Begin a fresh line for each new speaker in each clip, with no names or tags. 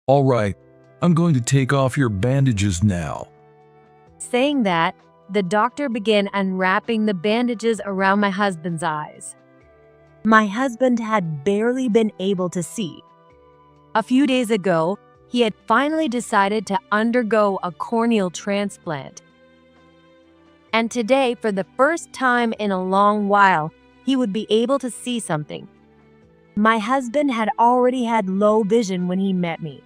All right, I'm going to take off your bandages now.
Saying that, the doctor began unwrapping the bandages around my husband's eyes. My husband had barely been able to see. A few days ago, he had finally decided to undergo a corneal transplant. And today, for the first time in a long while, he would be able to see something. My husband had already had low vision when he met me.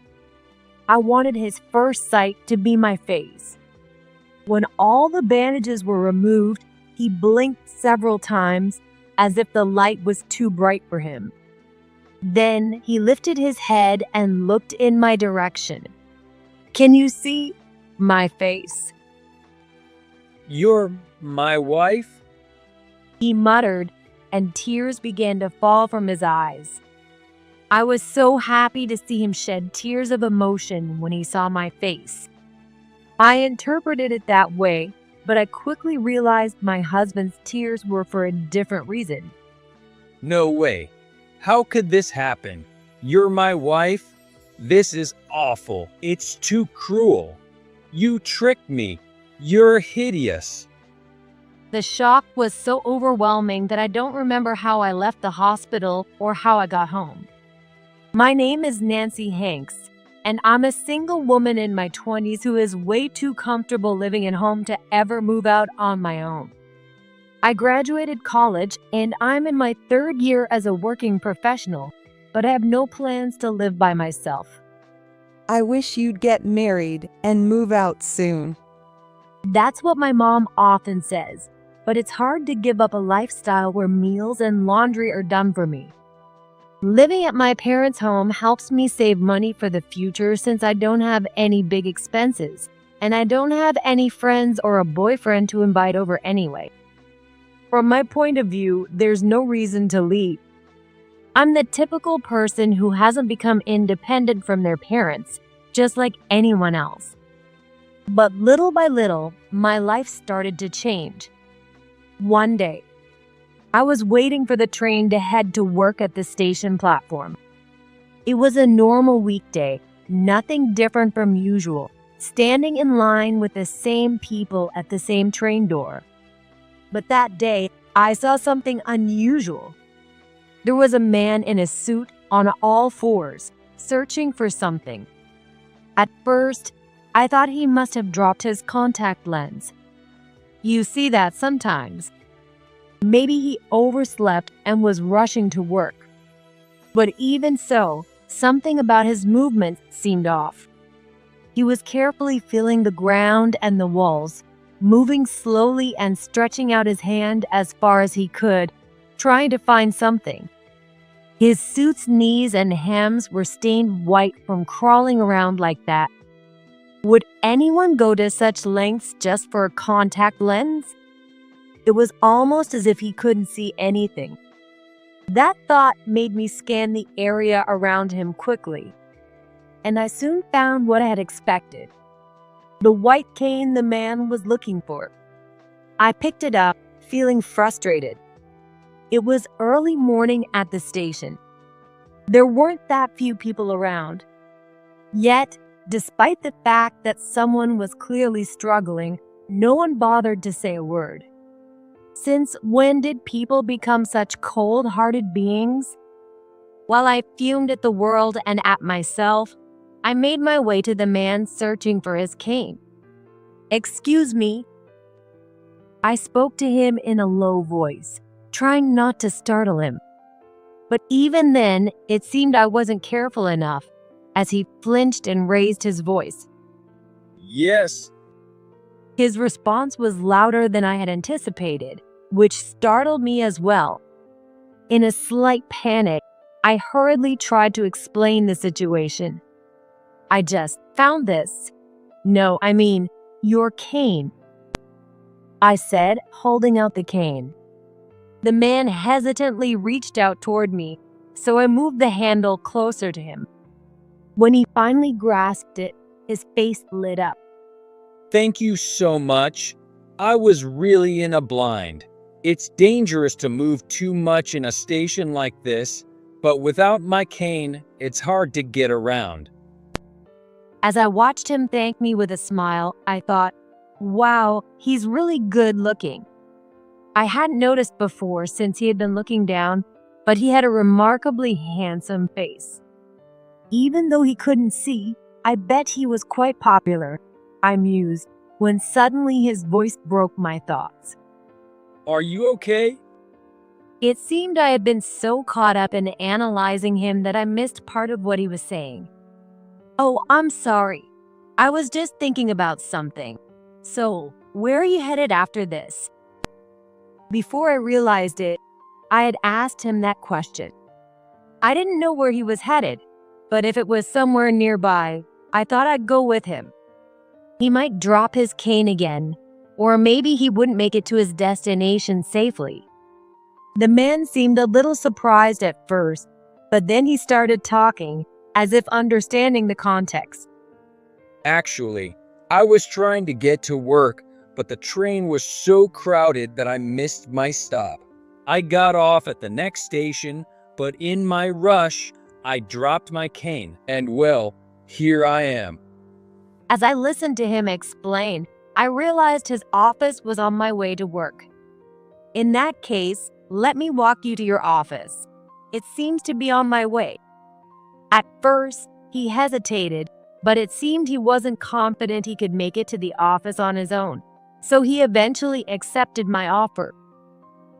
I wanted his first sight to be my face. When all the bandages were removed, he blinked several times as if the light was too bright for him. Then he lifted his head and looked in my direction. "Can you see my face?"
"You're my wife?"
he muttered, and tears began to fall from his eyes. I was so happy to see him shed tears of emotion when he saw my face. I interpreted it that way, but I quickly realized my husband's tears were for a different reason.
"No way. How could this happen? You're my wife? This is awful. It's too cruel. You tricked me. You're hideous."
The shock was so overwhelming that I don't remember how I left the hospital or how I got home. My name is Nancy Hanks, and I'm a single woman in my 20s who is way too comfortable living at home to ever move out on my own. I graduated college and I'm in my 3rd year as a working professional, but I have no plans to live by myself.
I wish you'd get married and move out soon.
That's what my mom often says, but it's hard to give up a lifestyle where meals and laundry are done for me. Living at my parents' home helps me save money for the future since I don't have any big expenses, and I don't have any friends or a boyfriend to invite over anyway. From my point of view, there's no reason to leave. I'm the typical person who hasn't become independent from their parents, just like anyone else. But little by little, my life started to change. One day, I was waiting for the train to head to work at the station platform. It was a normal weekday, nothing different from usual, standing in line with the same people at the same train door. But that day, I saw something unusual. There was a man in a suit on all fours, searching for something. At first, I thought he must have dropped his contact lens. You see that sometimes. Maybe he overslept and was rushing to work. But even so, something about his movement seemed off. He was carefully feeling the ground and the walls, moving slowly and stretching out his hand as far as he could, trying to find something. His suit's knees and hems were stained white from crawling around like that. Would anyone go to such lengths just for a contact lens? It was almost as if he couldn't see anything. That thought made me scan the area around him quickly, and I soon found what I had expected. The white cane the man was looking for. I picked it up, feeling frustrated. It was early morning at the station. There weren't that few people around. Yet, despite the fact that someone was clearly struggling, no one bothered to say a word. Since when did people become such cold-hearted beings? While I fumed at the world and at myself, I made my way to the man searching for his cane. "Excuse me." I spoke to him in a low voice, trying not to startle him. But even then, it seemed I wasn't careful enough, as he flinched and raised his voice.
"Yes."
His response was louder than I had anticipated, which startled me as well. In a slight panic, I hurriedly tried to explain the situation. "I just found this. No, I mean, your cane," I said, holding out the cane. The man hesitantly reached out toward me, so I moved the handle closer to him. When he finally grasped it, his face lit up.
"Thank you so much. I was really in a blind. It's dangerous to move too much in a station like this, but without my cane, it's hard to get around."
As I watched him thank me with a smile, I thought, wow, he's really good looking. I hadn't noticed before since he had been looking down, but he had a remarkably handsome face. Even though he couldn't see, I bet he was quite popular, I mused, when suddenly his voice broke my thoughts.
Are you okay?
It seemed I had been so caught up in analyzing him that I missed part of what he was saying. Oh, I'm sorry. I was just thinking about something. So, where are you headed after this? Before I realized it, I had asked him that question. I didn't know where he was headed, but if it was somewhere nearby, I thought I'd go with him. He might drop his cane again, or maybe he wouldn't make it to his destination safely. The man seemed a little surprised at first, but then he started talking, as if understanding the context.
Actually, I was trying to get to work, but the train was so crowded that I missed my stop. I got off at the next station, but in my rush, I dropped my cane, and well, here I am.
As I listened to him explain, I realized his office was on my way to work. In that case, let me walk you to your office. It seems to be on my way. At first, he hesitated, but it seemed he wasn't confident he could make it to the office on his own, so he eventually accepted my offer.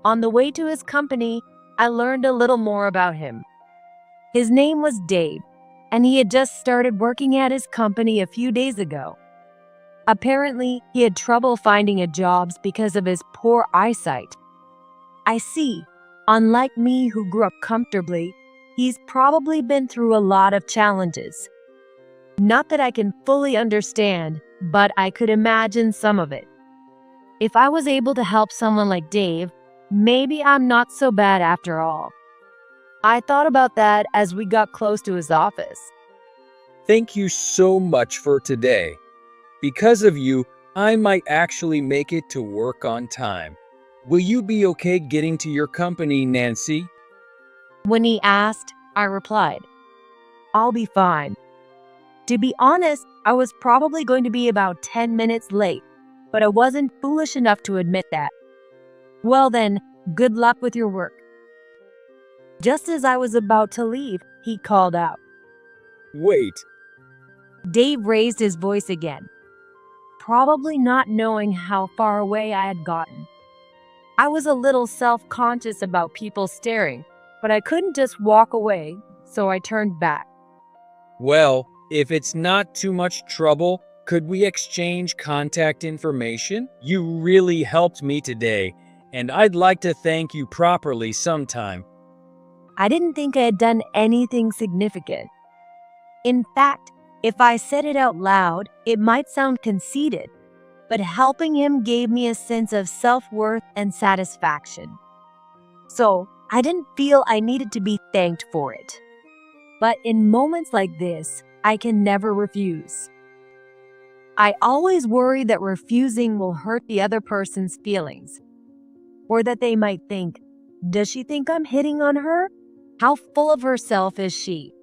On the way to his company, I learned a little more about him. His name was Dave, and he had just started working at his company a few days ago. Apparently, he had trouble finding a job because of his poor eyesight. I see, unlike me who grew up comfortably, he's probably been through a lot of challenges. Not that I can fully understand, but I could imagine some of it. If I was able to help someone like Dave, maybe I'm not so bad after all. I thought about that as we got close to his office.
Thank you so much for today. Because of you, I might actually make it to work on time. Will you be okay getting to your company, Nancy?
When he asked, I replied, I'll be fine. To be honest, I was probably going to be about 10 minutes late, but I wasn't foolish enough to admit that. Well then, good luck with your work. Just as I was about to leave, he called out.
Wait.
Dave raised his voice again, probably not knowing how far away I had gotten. I was a little self-conscious about people staring, but I couldn't just walk away, so I turned back.
Well, if it's not too much trouble, could we exchange contact information? You really helped me today, and I'd like to thank you properly sometime.
I didn't think I had done anything significant. In fact, if I said it out loud, it might sound conceited, but helping him gave me a sense of self-worth and satisfaction. So, I didn't feel I needed to be thanked for it. But in moments like this, I can never refuse. I always worry that refusing will hurt the other person's feelings, or that they might think, does she think I'm hitting on her? How full of herself is she?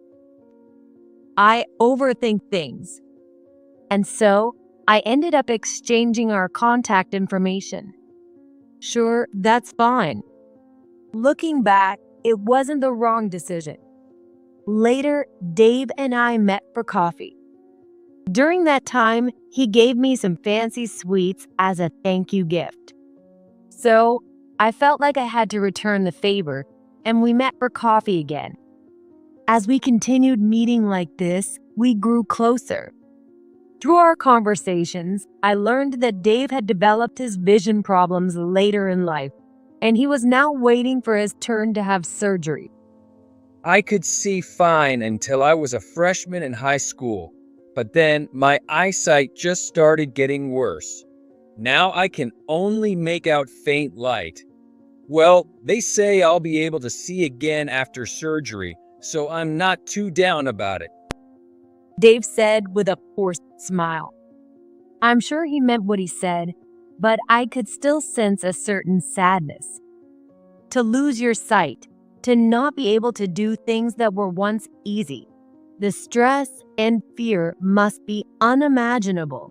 I overthink things. And so, I ended up exchanging our contact information. Sure, that's fine. Looking back, it wasn't the wrong decision. Later, Dave and I met for coffee. During that time, he gave me some fancy sweets as a thank you gift. So, I felt like I had to return the favor, and we met for coffee again. As we continued meeting like this, we grew closer. Through our conversations, I learned that Dave had developed his vision problems later in life, and he was now waiting for his turn to have surgery.
I could see fine until I was a freshman in high school, but then my eyesight just started getting worse. Now I can only make out faint light. Well, they say I'll be able to see again after surgery, so I'm not too down about it.
Dave said with a forced smile. I'm sure he meant what he said, but I could still sense a certain sadness. To lose your sight, to not be able to do things that were once easy, The stress and fear must be unimaginable.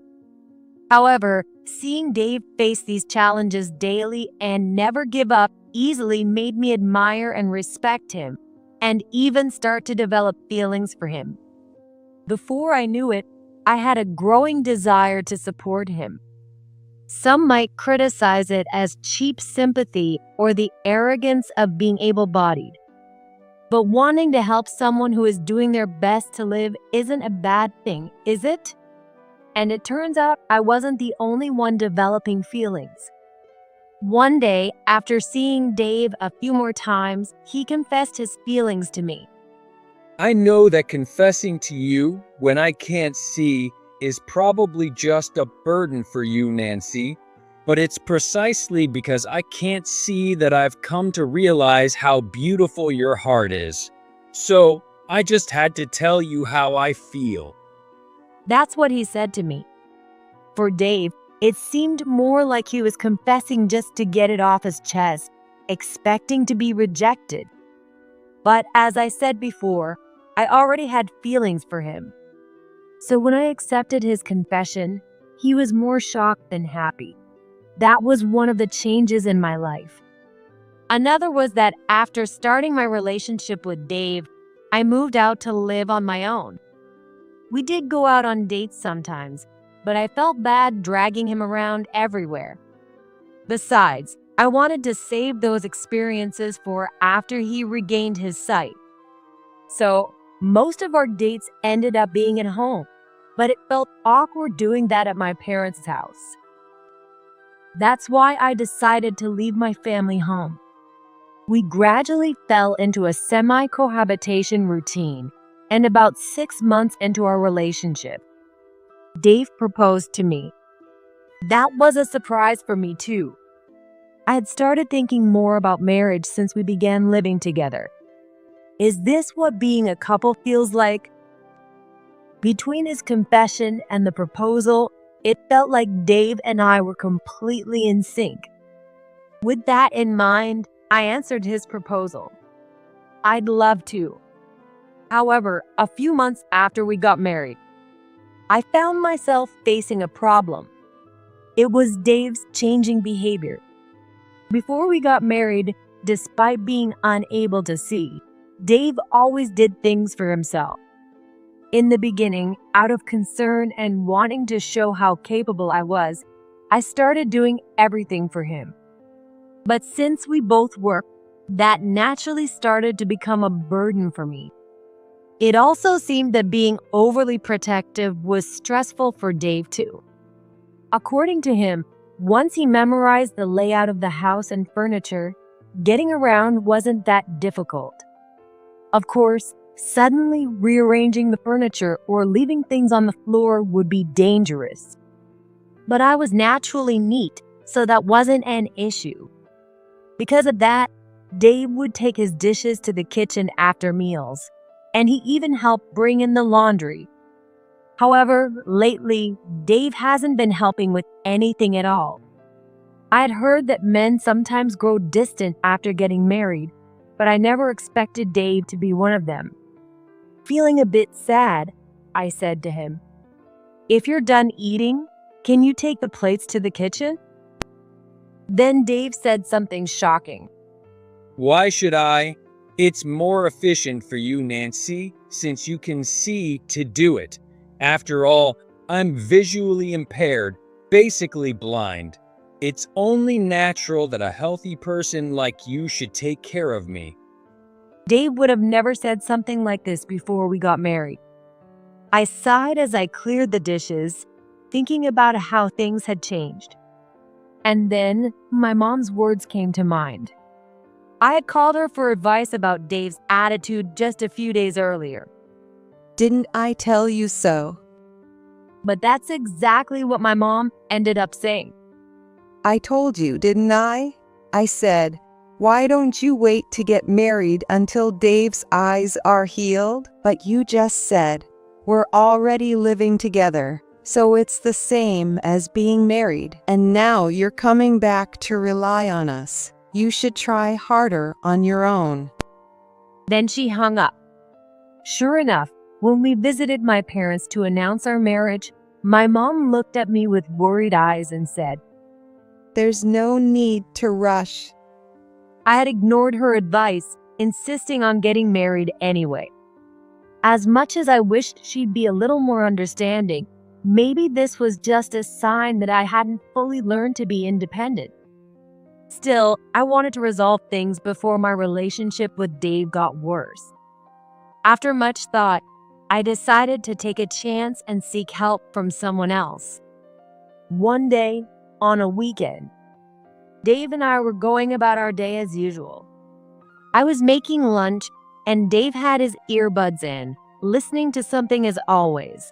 However, seeing Dave face these challenges daily and never give up easily made me admire and respect him, and even start to develop feelings for him. Before I knew it, I had a growing desire to support him. Some might criticize it as cheap sympathy or the arrogance of being able-bodied. But wanting to help someone who is doing their best to live isn't a bad thing, is it? And it turns out I wasn't the only one developing feelings. One day, after seeing Dave a few more times, he confessed his feelings to me.
I know that confessing to you when I can't see is probably just a burden for you, Nancy, but it's precisely because I can't see that I've come to realize how beautiful your heart is. So, I just had to tell you how I feel.
That's what he said to me. For Dave, it seemed more like he was confessing just to get it off his chest, expecting to be rejected. But as I said before, I already had feelings for him. So when I accepted his confession, he was more shocked than happy. That was one of the changes in my life. Another was that after starting my relationship with Dave, I moved out to live on my own. We did go out on dates sometimes, but I felt bad dragging him around everywhere. Besides, I wanted to save those experiences for after he regained his sight. So, most of our dates ended up being at home, but it felt awkward doing that at my parents' house. That's why I decided to leave my family home. We gradually fell into a semi-cohabitation routine, and about 6 months into our relationship, Dave proposed to me. That was a surprise for me too. I had started thinking more about marriage since we began living together. Is this what being a couple feels like? Between his confession and the proposal, it felt like Dave and I were completely in sync. With that in mind, I answered his proposal. I'd love to. However, a few months after we got married, I found myself facing a problem. It was Dave's changing behavior. Before we got married, despite being unable to see, Dave always did things for himself. In the beginning, out of concern and wanting to show how capable I was, I started doing everything for him. But since we both worked, that naturally started to become a burden for me. It also seemed that being overly protective was stressful for Dave too. According to him, once he memorized the layout of the house and furniture, getting around wasn't that difficult. Of course, suddenly rearranging the furniture or leaving things on the floor would be dangerous. But I was naturally neat, so that wasn't an issue. Because of that, Dave would take his dishes to the kitchen after meals, and he even helped bring in the laundry. However, lately, Dave hasn't been helping with anything at all. I had heard that men sometimes grow distant after getting married, but I never expected Dave to be one of them. Feeling a bit sad, I said to him, "If you're done eating, can you take the plates to the kitchen?" Then Dave said something shocking.
Why should I? It's more efficient for you, Nancy, since you can see to do it. After all, I'm visually impaired, basically blind. It's only natural that a healthy person like you should take care of me.
Dave would have never said something like this before we got married. I sighed as I cleared the dishes, thinking about how things had changed. And then my mom's words came to mind. I had called her for advice about Dave's attitude just a few days earlier.
Didn't I tell you so?
But that's exactly what my mom ended up saying.
I told you, didn't I? I said, why don't you wait to get married until Dave's eyes are healed? But you just said, we're already living together, so it's the same as being married. And now you're coming back to rely on us. You should try harder on your own.
Then she hung up. Sure enough, When we visited my parents to announce our marriage, my mom looked at me with worried eyes and said,
There's no need to rush.
I had ignored her advice, insisting on getting married anyway. As much as I wished she'd be a little more understanding, maybe this was just a sign that I hadn't fully learned to be independent. Still, I wanted to resolve things before my relationship with Dave got worse. After much thought, I decided to take a chance and seek help from someone else. One day, on a weekend, Dave and I were going about our day as usual. I was making lunch, and Dave had his earbuds in, listening to something as always.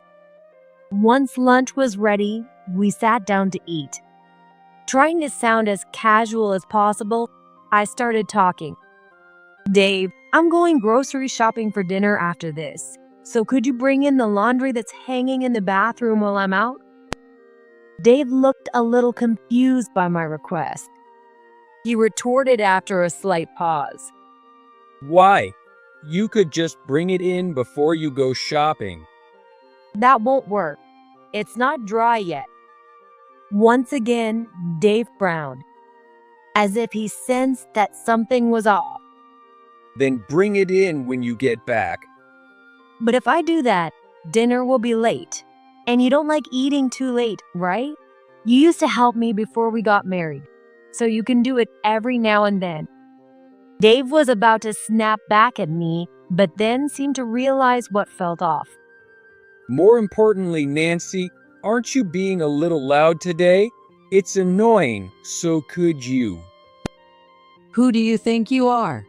Once lunch was ready, we sat down to eat. Trying to sound as casual as possible, I started talking. Dave, I'm going grocery shopping for dinner after this, so could you bring in the laundry that's hanging in the bathroom while I'm out? Dave looked a little confused by my request. He retorted after a slight pause.
Why? You could just bring it in before you go shopping.
That won't work. It's not dry yet. Once again, Dave frowned, as if he sensed that something was off.
Then bring it in when you get back.
But if I do that, dinner will be late. And you don't like eating too late, right? You used to help me before we got married, so you can do it every now and then. Dave was about to snap back at me, but then seemed to realize what felt off.
More importantly, Nancy, aren't you being a little loud today? It's annoying, so could you?
Who do you think you are?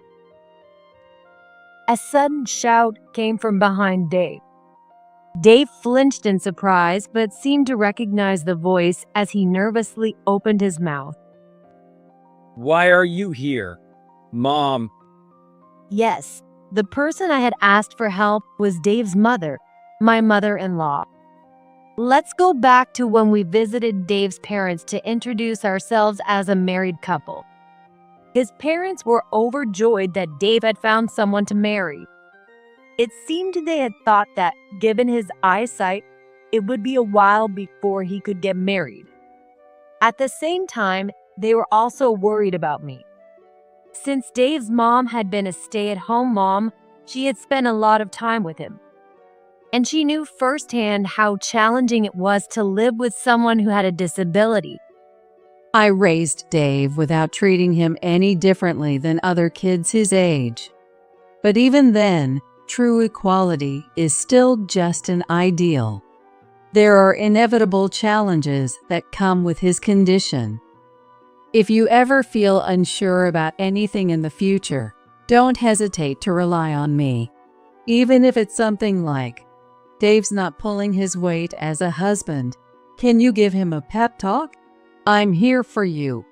A sudden shout came from behind Dave. Dave flinched in surprise, but seemed to recognize the voice as he nervously opened his mouth.
Why are you here? Mom.
Yes, the person I had asked for help was Dave's mother, my mother-in-law. Let's go back to when we visited Dave's parents to introduce ourselves as a married couple. His parents were overjoyed that Dave had found someone to marry. It seemed they had thought that, given his eyesight, it would be a while before he could get married. At the same time, they were also worried about me. Since Dave's mom had been a stay-at-home mom, she had spent a lot of time with him. And she knew firsthand how challenging it was to live with someone who had a disability.
I raised Dave without treating him any differently than other kids his age. But even then, true equality is still just an ideal. There are inevitable challenges that come with his condition. If you ever feel unsure about anything in the future, don't hesitate to rely on me. Even if it's something like, Dave's not pulling his weight as a husband. Can you give him a pep talk? I'm here for you.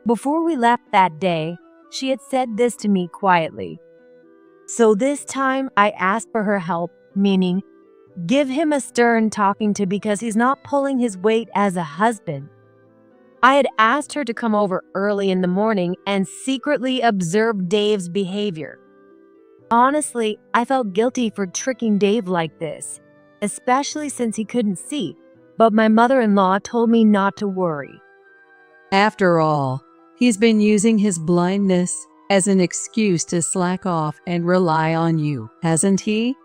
Before we left that day, she had said this to me quietly. So this time I asked for her help, meaning, give him a stern talking to because he's not pulling his weight as a husband. I had asked her to come over early in the morning and secretly observe Dave's behavior. Honestly, I felt guilty for tricking Dave like this, especially since he couldn't see, but my mother-in-law told me not to worry.
After all, he's been using his blindness as an excuse to slack off and rely on you, hasn't he?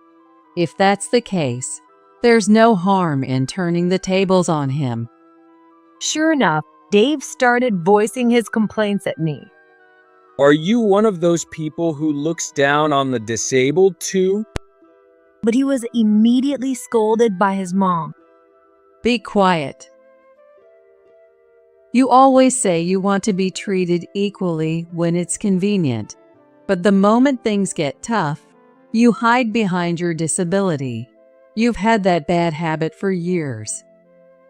If that's the case, there's no harm in turning the tables on him.
Sure enough, Dave started voicing his complaints at me.
Are you one of those people who looks down on the disabled too?
But he was immediately scolded by his mom.
Be quiet. You always say you want to be treated equally when it's convenient, but the moment things get tough, you hide behind your disability. You've had that bad habit for years.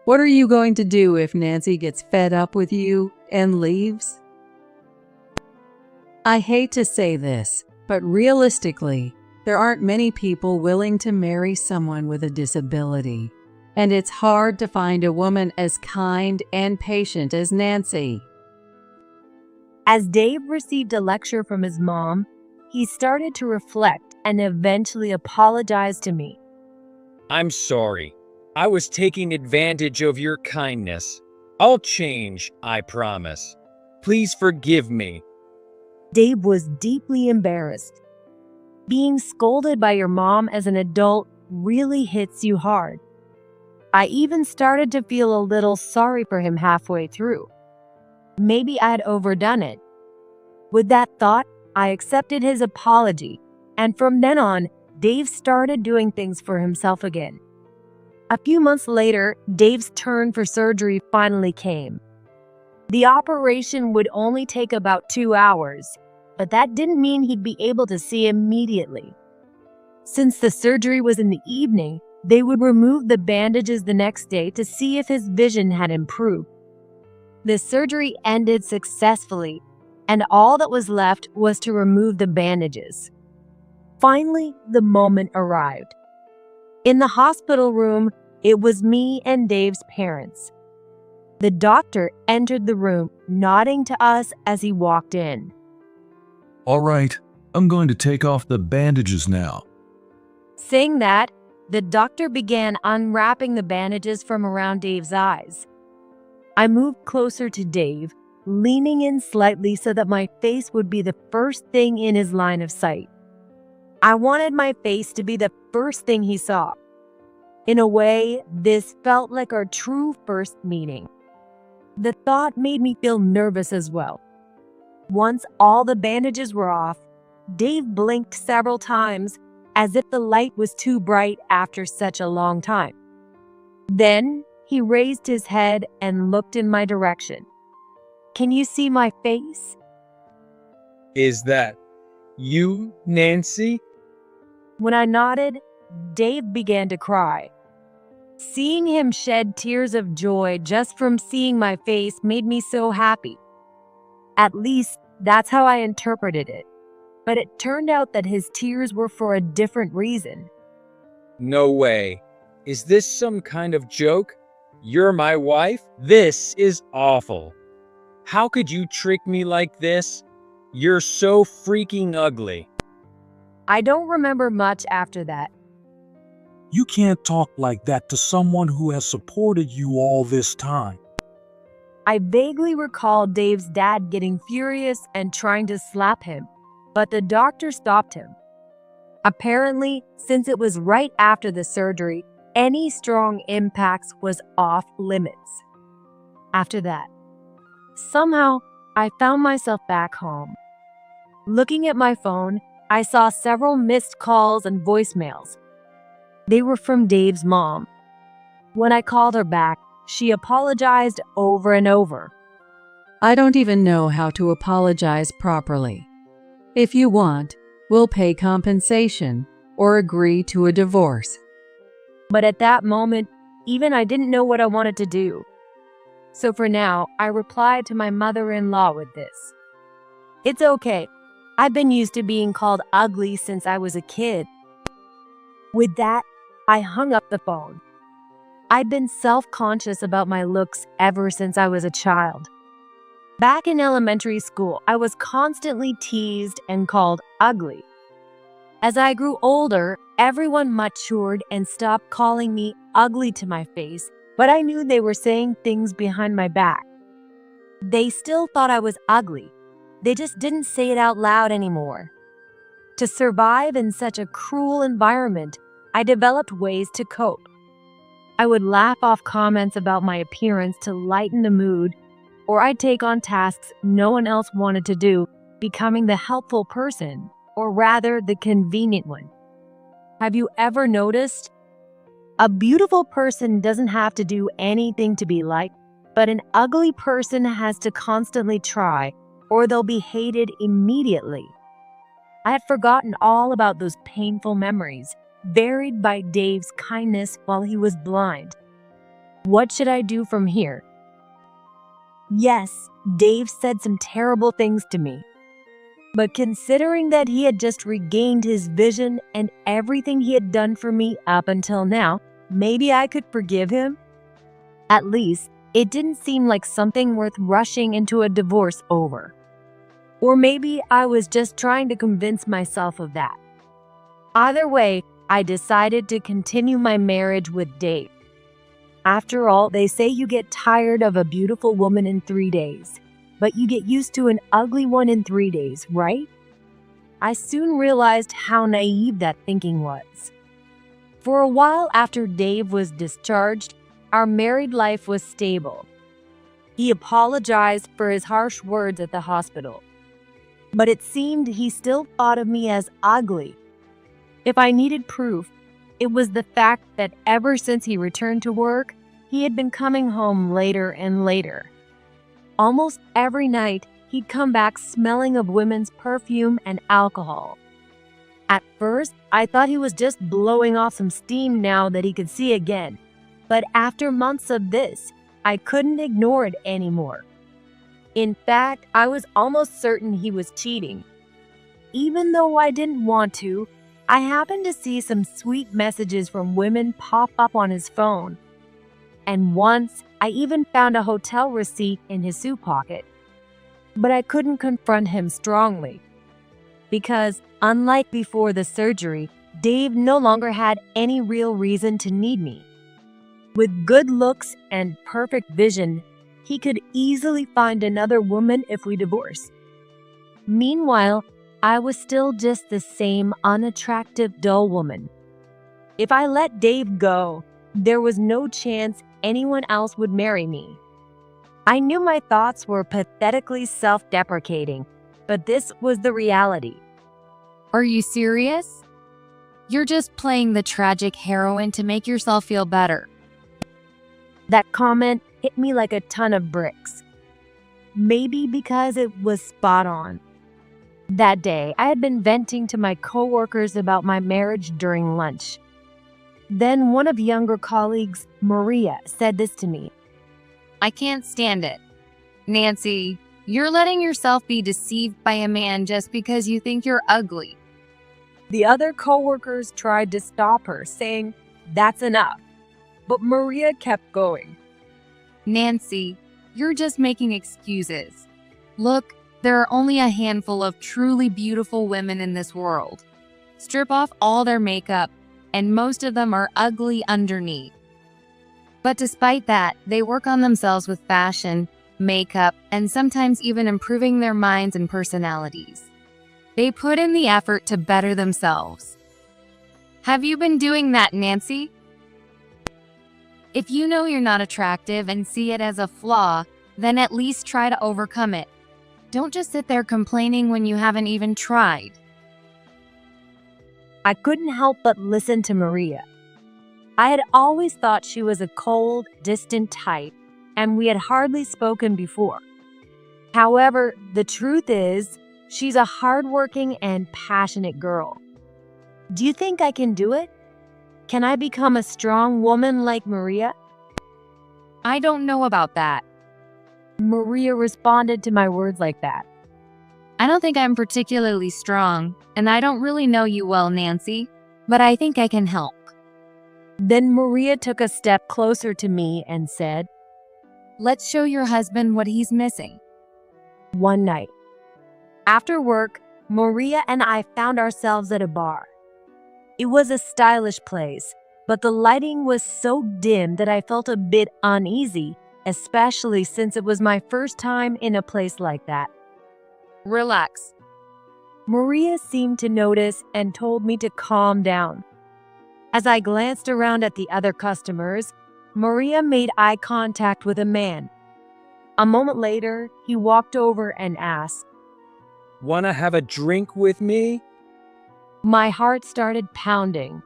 What are you going to do if Nancy gets fed up with you and leaves? I hate to say this, but realistically, there aren't many people willing to marry someone with a disability. And it's hard to find a woman as kind and patient as Nancy.
As Dave received a lecture from his mom, he started to reflect and eventually apologized to me.
I'm sorry. I was taking advantage of your kindness. I'll change, I promise. Please forgive me.
Dave was deeply embarrassed. Being scolded by your mom as an adult really hits you hard. I even started to feel a little sorry for him halfway through. Maybe I had overdone it. With that thought, I accepted his apology, and from then on, Dave started doing things for himself again. A few months later, Dave's turn for surgery finally came. The operation would only take about 2 hours, but that didn't mean he'd be able to see immediately. Since the surgery was in the evening, they would remove the bandages the next day to see if his vision had improved. The surgery ended successfully, and all that was left was to remove the bandages. Finally, the moment arrived. In the hospital room, it was me and Dave's parents. The doctor entered the room, nodding to us as he walked in.
All right, I'm going to take off the bandages now.
Saying that, the doctor began unwrapping the bandages from around Dave's eyes. I moved closer to Dave, leaning in slightly so that my face would be the first thing in his line of sight. I wanted my face to be the first thing he saw. In a way, this felt like our true first meeting. The thought made me feel nervous as well. Once all the bandages were off, Dave blinked several times as if the light was too bright after such a long time. Then he raised his head and looked in my direction. "Can you see my face?"
Is that you, Nancy?
When I nodded, Dave began to cry. Seeing him shed tears of joy just from seeing my face made me so happy. At least, that's how I interpreted it. But it turned out that his tears were for a different reason.
No way. Is this some kind of joke? You're my wife? This is awful. How could you trick me like this? You're so freaking ugly.
I don't remember much after that.
You can't talk like that to someone who has supported you all this time.
I vaguely recall Dave's dad getting furious and trying to slap him, but the doctor stopped him. Apparently, since it was right after the surgery, any strong impacts was off limits. After that, somehow, I found myself back home. Looking at my phone, I saw several missed calls and voicemails. They were from Dave's mom. When I called her back, she apologized over and over.
I don't even know how to apologize properly. If you want, we'll pay compensation or agree to a divorce.
But at that moment, even I didn't know what I wanted to do. So for now, I replied to my mother-in-law with this. "It's okay. I've been used to being called ugly since I was a kid." With that, I hung up the phone. I'd been self-conscious about my looks ever since I was a child. Back in elementary school, I was constantly teased and called ugly. As I grew older, everyone matured and stopped calling me ugly to my face, but I knew they were saying things behind my back. They still thought I was ugly. They just didn't say it out loud anymore. To survive in such a cruel environment, I developed ways to cope. I would laugh off comments about my appearance to lighten the mood, or I'd take on tasks no one else wanted to do, becoming the helpful person, or rather the convenient one. Have you ever noticed? A beautiful person doesn't have to do anything to be liked, but an ugly person has to constantly try, or they'll be hated immediately. I had forgotten all about those painful memories, buried by Dave's kindness while he was blind. What should I do from here? Yes, Dave said some terrible things to me. But considering that he had just regained his vision and everything he had done for me up until now, maybe I could forgive him? At least, it didn't seem like something worth rushing into a divorce over. Or maybe I was just trying to convince myself of that. Either way, I decided to continue my marriage with Dave. After all, they say you get tired of a beautiful woman in 3 days, but you get used to an ugly one in 3 days, right? I soon realized how naive that thinking was. For a while after Dave was discharged, our married life was stable. He apologized for his harsh words at the hospital, but it seemed he still thought of me as ugly. If I needed proof, it was the fact that ever since he returned to work, he had been coming home later and later. Almost every night, he'd come back smelling of women's perfume and alcohol. At first, I thought he was just blowing off some steam now that he could see again. But after months of this, I couldn't ignore it anymore. In fact, I was almost certain he was cheating. Even though I didn't want to, I happened to see some sweet messages from women pop up on his phone. And once, I even found a hotel receipt in his suit pocket. But I couldn't confront him strongly. Because, unlike before the surgery, Dave no longer had any real reason to need me. With good looks and perfect vision, he could easily find another woman if we divorced. Meanwhile, I was still just the same unattractive, dull woman. If I let Dave go, there was no chance anyone else would marry me. I knew my thoughts were pathetically self-deprecating, but this was the reality.
Are you serious? You're just playing the tragic heroine to make yourself feel better.
That comment hit me like a ton of bricks. Maybe because it was spot on. That day, I had been venting to my coworkers about my marriage during lunch. Then one of younger colleagues, Maria, said this to me.
I can't stand it. Nancy, you're letting yourself be deceived by a man just because you think you're ugly.
The other coworkers tried to stop her, saying, "That's enough." But Maria kept going.
Nancy, you're just making excuses. Look, there are only a handful of truly beautiful women in this world. Strip off all their makeup, and most of them are ugly underneath. But despite that, they work on themselves with fashion, makeup, and sometimes even improving their minds and personalities. They put in the effort to better themselves. Have you been doing that, Nancy? If you know you're not attractive and see it as a flaw, then at least try to overcome it. Don't just sit there complaining when you haven't even tried.
I couldn't help but listen to Maria. I had always thought she was a cold, distant type, and we had hardly spoken before. However, the truth is, she's a hardworking and passionate girl. Do you think I can do it? Can I become a strong woman like Maria?
I don't know about that.
Maria responded to my words like that.
I don't think I'm particularly strong, and I don't really know you well, Nancy, but I think I can help.
Then Maria took a step closer to me and said,
Let's show your husband what he's missing.
One night, after work, Maria and I found ourselves at a bar. It was a stylish place, but the lighting was so dim that I felt a bit uneasy, especially since it was my first time in a place like that.
Relax.
Maria seemed to notice and told me to calm down. As I glanced around at the other customers, Maria made eye contact with a man. A moment later, he walked over and asked,
"Wanna have a drink with me?"
My heart started pounding.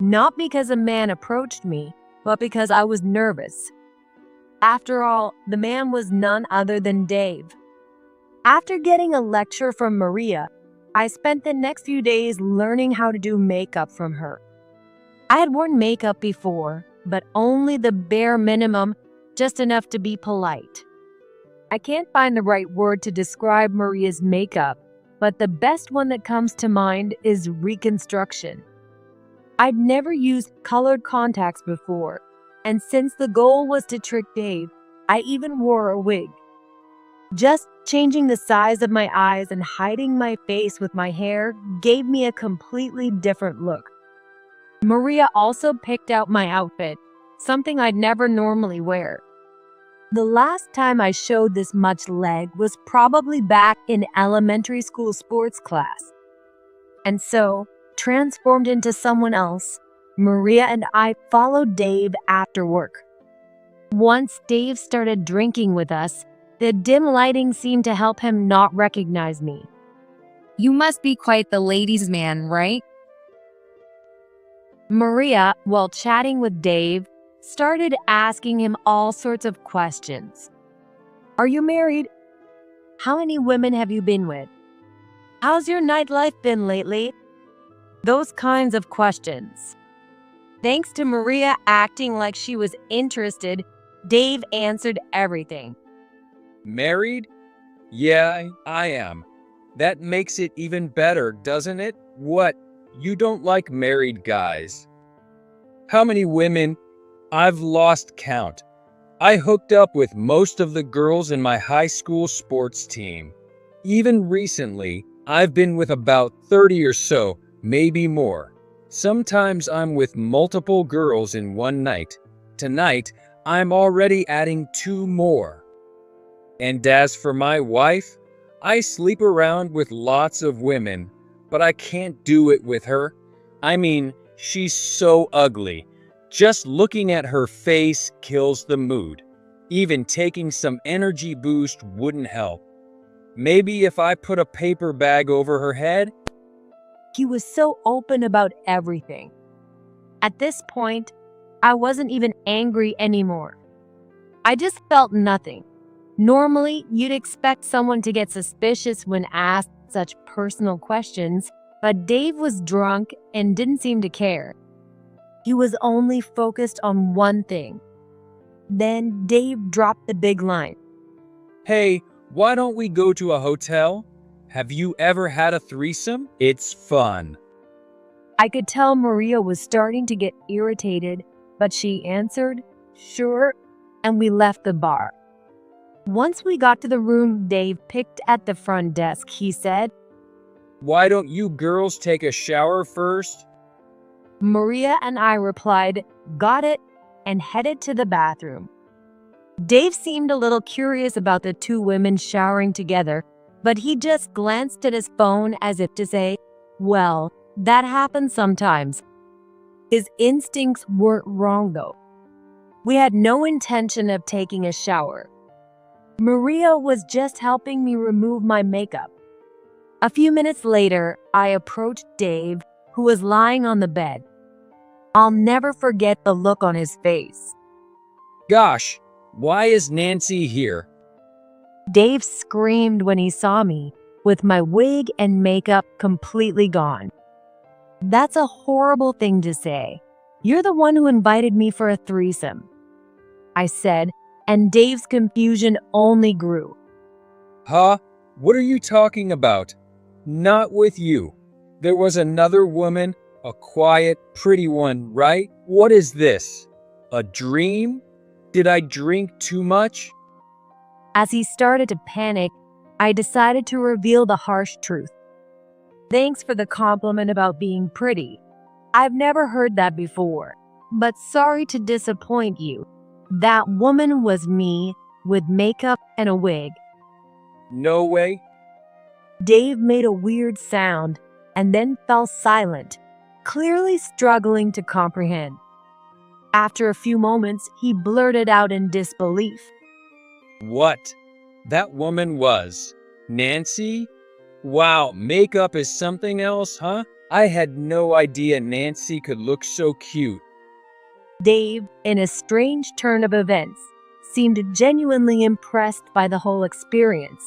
Not because a man approached me, but because I was nervous. After all, the man was none other than Dave. After getting a lecture from Maria, I spent the next few days learning how to do makeup from her. I had worn makeup before, but only the bare minimum, just enough to be polite. I can't find the right word to describe Maria's makeup, but the best one that comes to mind is reconstruction. I'd never used colored contacts before, and since the goal was to trick Dave, I even wore a wig. Just changing the size of my eyes and hiding my face with my hair gave me a completely different look. Maria also picked out my outfit, something I'd never normally wear. The last time I showed this much leg was probably back in elementary school sports class. And so, transformed into someone else, Maria and I followed Dave after work. Once Dave started drinking with us, the dim lighting seemed to help him not recognize me.
You must be quite the ladies' man, right?
Maria, while chatting with Dave, started asking him all sorts of questions. Are you married? How many women have you been with? How's your nightlife been lately? Those kinds of questions. Thanks to Maria acting like she was interested, Dave answered everything.
Married? Yeah, I am. That makes it even better, doesn't it? What? You don't like married guys? How many women? I've lost count. I hooked up with most of the girls in my high school sports team. Even recently, I've been with about 30 or so, maybe more. Sometimes I'm with multiple girls in one night. Tonight, I'm already adding 2 more. And as for my wife, I sleep around with lots of women, but I can't do it with her. I mean, she's so ugly. Just looking at her face kills the mood. Even taking some energy boost wouldn't help. Maybe if I put a paper bag over her head?
He was so open about everything. At this point, I wasn't even angry anymore. I just felt nothing. Normally, you'd expect someone to get suspicious when asked such personal questions, but Dave was drunk and didn't seem to care. He was only focused on one thing. Then Dave dropped the big line.
Hey, why don't we go to a hotel? Have you ever had a threesome? It's fun.
I could tell Maria was starting to get irritated, but she answered, sure, and we left the bar. Once we got to the room Dave picked at the front desk, he said,
Why don't you girls take a shower first?
Maria and I replied, got it, and headed to the bathroom. Dave seemed a little curious about the 2 women showering together, but he just glanced at his phone as if to say, well, that happens sometimes. His instincts weren't wrong though. We had no intention of taking a shower. Maria was just helping me remove my makeup. A few minutes later, I approached Dave, who was lying on the bed. I'll never forget the look on his face.
Gosh, why is Nancy here?
Dave screamed when he saw me, with my wig and makeup completely gone. That's a horrible thing to say. You're the one who invited me for a threesome, I said, and Dave's confusion only grew.
Huh? What are you talking about? Not with you. There was another woman, a quiet, pretty one, right? What is this? A dream? Did I drink too much?
As he started to panic, I decided to reveal the harsh truth. Thanks for the compliment about being pretty. I've never heard that before, but sorry to disappoint you. That woman was me, with makeup and a wig.
No way.
Dave made a weird sound and then fell silent, clearly struggling to comprehend. After a few moments, he blurted out in disbelief.
What? That woman was Nancy? Wow, makeup is something else, huh? I had no idea Nancy could look so cute.
Dave, in a strange turn of events, seemed genuinely impressed by the whole experience.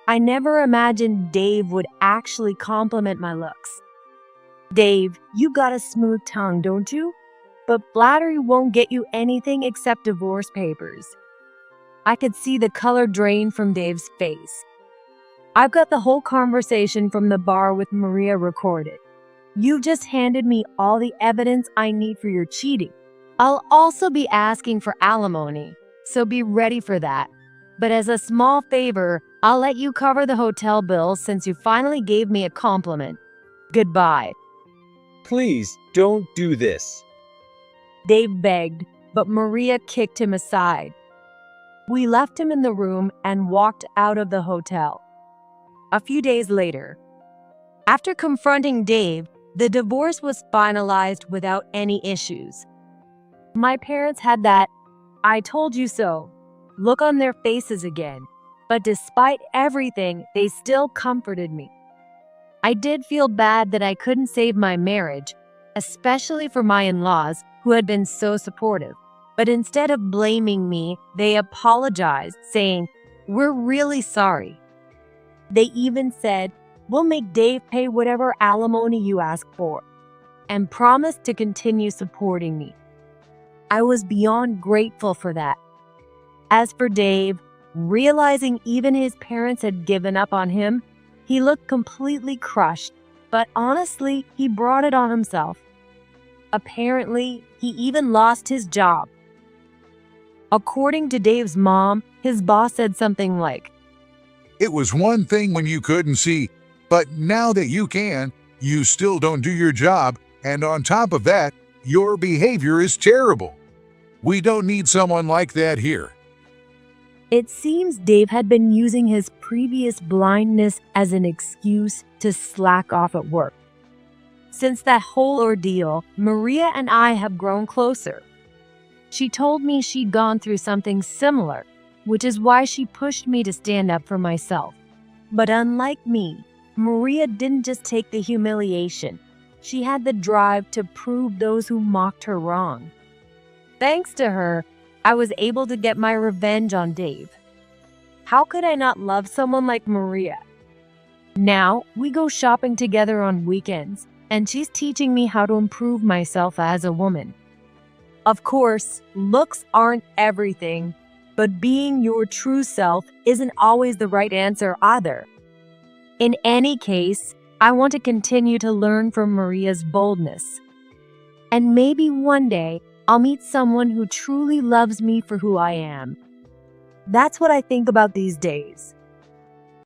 I never imagined Dave would actually compliment my looks. Dave, you got a smooth tongue, don't you? But flattery won't get you anything except divorce papers. I could see the color drain from Dave's face. I've got the whole conversation from the bar with Maria recorded. You've just handed me all the evidence I need for your cheating. I'll also be asking for alimony, so be ready for that. But as a small favor, I'll let you cover the hotel bills since you finally gave me a compliment. Goodbye.
Please don't do this.
Dave begged, but Maria kicked him aside. We left him in the room and walked out of the hotel. A few days later, after confronting Dave, the divorce was finalized without any issues. My parents had that "I told you so" look on their faces again, but despite everything, they still comforted me. I did feel bad that I couldn't save my marriage, especially for my in-laws who had been so supportive. But instead of blaming me, they apologized, saying, "We're really sorry." They even said, "We'll make Dave pay whatever alimony you ask for," and promised to continue supporting me. I was beyond grateful for that. As for Dave, realizing even his parents had given up on him, he looked completely crushed, but honestly, he brought it on himself. Apparently, he even lost his job. According to Dave's mom, his boss said something like,
"It was one thing when you couldn't see, but now that you can, you still don't do your job, and on top of that, your behavior is terrible. We don't need someone like that here."
It seems Dave had been using his previous blindness as an excuse to slack off at work. Since that whole ordeal, Maria and I have grown closer. She told me she'd gone through something similar, which is why she pushed me to stand up for myself. But unlike me, Maria didn't just take the humiliation. She had the drive to prove those who mocked her wrong. Thanks to her, I was able to get my revenge on Dave. How could I not love someone like Maria? Now, we go shopping together on weekends, and she's teaching me how to improve myself as a woman. Of course, looks aren't everything, but being your true self isn't always the right answer either. In any case, I want to continue to learn from Maria's boldness. And maybe one day, I'll meet someone who truly loves me for who I am. That's what I think about these days.